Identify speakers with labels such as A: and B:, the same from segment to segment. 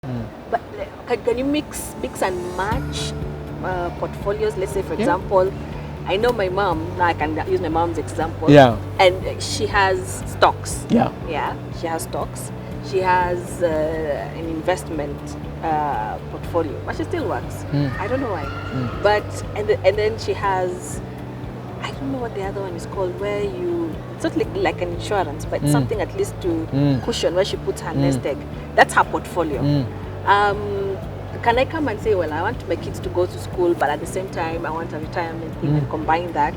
A: But can you mix and match portfolios? Let's say, for example, I know my mom. Now I can use my mom's example.
B: Yeah.
A: And she has stocks.
B: Yeah.
A: Yeah. She has stocks. She has an investment portfolio, but she still works. I don't know why. But and then she has, I don't know what the other one is called, where it's not like an insurance, but it's something at least to cushion where she puts her nest egg. That's her portfolio. Can I come and say, well, I want my kids to go to school, but at the same time, I want a retirement thing and combine that?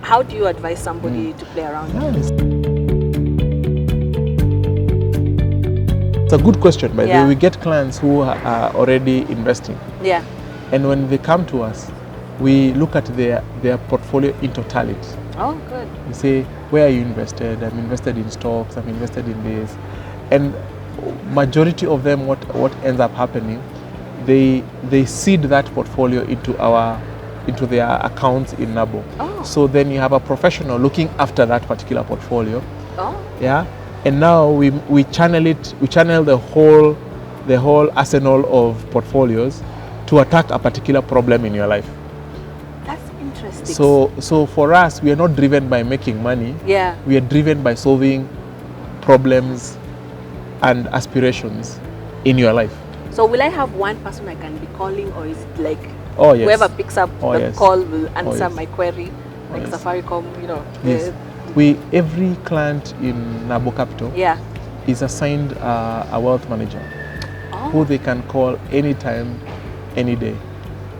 A: How do you advise somebody to play around?
B: It's a good question, by the way. We get clients who are already investing.
A: Yeah.
B: And when they come to us, we look at their portfolio in totality.
A: Oh, good.
B: We say, where are you invested? I'm invested in stocks, I'm invested in this. And majority of them, what ends up happening, they seed that portfolio into their accounts in Nabo.
A: Oh.
B: So then you have a professional looking after that particular portfolio.
A: Oh.
B: Yeah. And now we channel the whole arsenal of portfolios to attack a particular problem in your life.
A: That's interesting.
B: So for us, we are not driven by making money.
A: Yeah.
B: We are driven by solving problems and aspirations in your life.
A: So will I have one person I can be calling, or is it like
B: whoever
A: picks up the call will answer my query, like Safaricom,
B: Yes. Every client in Nabo Capital is assigned a wealth manager who they can call anytime, any day,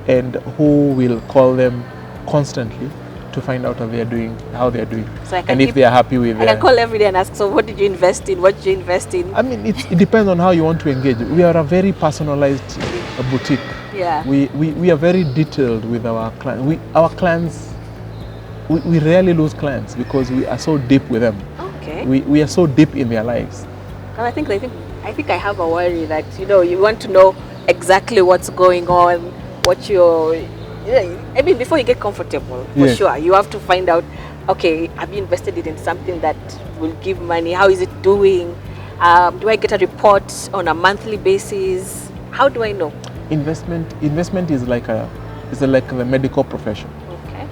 B: and who will call them constantly to find out how they are doing. So and if they are happy with it.
A: I can call every day and ask, so what did you invest in? What did you invest in?
B: I mean, it depends on how you want to engage. We are a very personalized boutique.
A: Yeah.
B: We are very detailed with our clients. Our clients, we rarely lose clients because we are so deep with them.
A: Okay.
B: We are so deep in their lives.
A: And I think I have a worry that you want to know exactly what's going on, what you're. I mean, before you get comfortable, for sure, you have to find out, okay, have you invested it in something that will give money? How is it doing? Do I get a report on a monthly basis? How do I know?
B: Investment is like the medical profession.
A: Okay.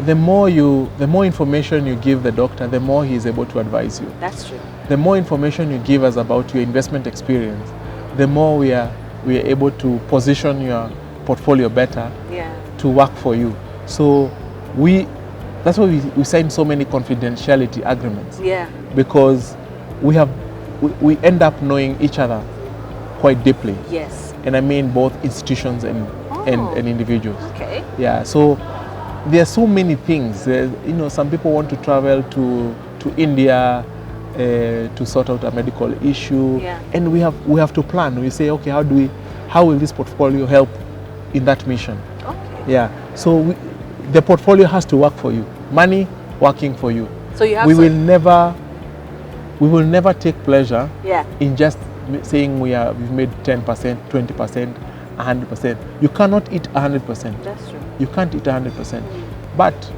B: The more information you give the doctor, the more he is able to advise you.
A: That's true.
B: The more information you give us about your investment experience, the more we are able to position your portfolio better to work for you. So that's why we sign so many confidentiality agreements.
A: Yeah.
B: Because we end up knowing each other quite deeply.
A: Yes.
B: And I mean both institutions and individuals.
A: Okay.
B: Yeah. So there are so many things. Some people want to travel to India to sort out a medical issue.
A: Yeah.
B: And we have to plan. We say, okay, how will this portfolio help in that mission?
A: Okay.
B: Yeah. So the portfolio has to work for you. Money working for you.
A: So you have
B: we will never take pleasure in just saying we've made 10%, 20%, 100%. You cannot eat 100%.
A: That's true.
B: You can't eat 100%. But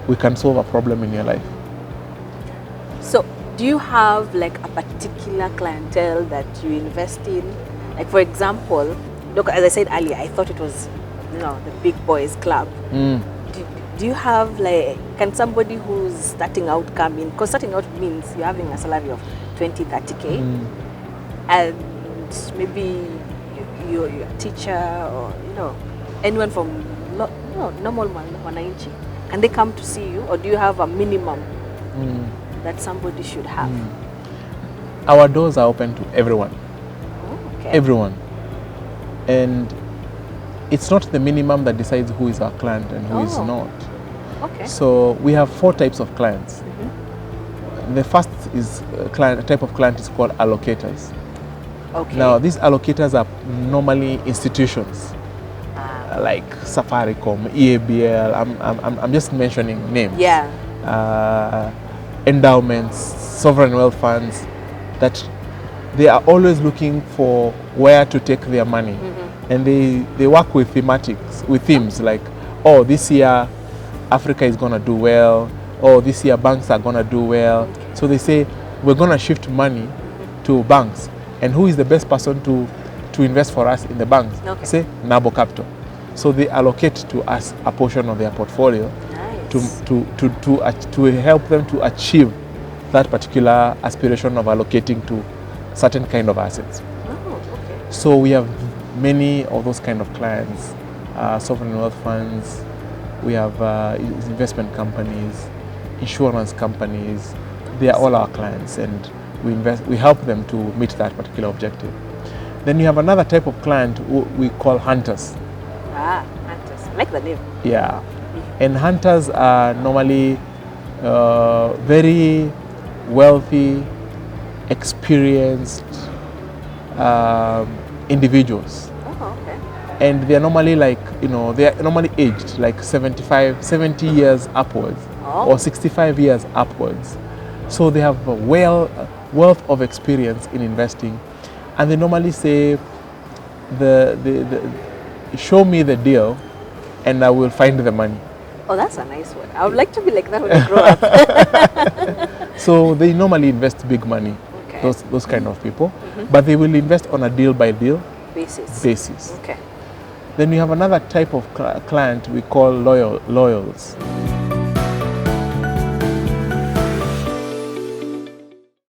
B: we can solve a problem in your life.
A: So do you have like a particular clientele that you invest in? Like, for example, look, as I said earlier, I thought it was the big boys club. Do you have can somebody who's starting out come in? Because starting out means you're having a salary of 20, 30K, and maybe you're a teacher or anyone from normal wananchi. Can they come to see you, or do you have a minimum that somebody should have?
B: Our doors are open to everyone.
A: Oh, okay.
B: Everyone. And it's not the minimum that decides who is our client and who is not.
A: Okay.
B: So we have 4 types of clients. The first is type of client is called allocators.
A: Okay.
B: Now these allocators are normally institutions like Safaricom, EABL. I'm just mentioning names.
A: Yeah.
B: Endowments, sovereign wealth funds, that they are always looking for where to take their money. And they work with themes like, oh, this year Africa is going to do well, or this year banks are going to do well. So they say, we're going to shift money to banks. And who is the best person to invest for us in the banks?
A: Okay.
B: Say Nabo Capital. So they allocate to us a portion of their portfolio to help them to achieve that particular aspiration of allocating to certain kind of assets.
A: Oh, okay.
B: So we have many of those kind of clients, sovereign wealth funds, we have investment companies, insurance companies. They are all our clients, and we help them to meet that particular objective. Then you have another type of client who we call hunters.
A: Ah, hunters. I like the name.
B: Yeah. And hunters are normally very wealthy, experienced individuals.
A: Oh, okay.
B: And they are normally they are normally aged like 70 years upwards, or 65 years upwards. So they have a wealth of experience in investing, and they normally say, show me the deal and I will find the money.
A: Oh, that's a nice one. I would like to be like that when I grow up.
B: So they normally invest big money,
A: okay.
B: those kind of people, but they will invest on a deal by deal
A: basis. Okay.
B: Then we have another type of client we call loyals.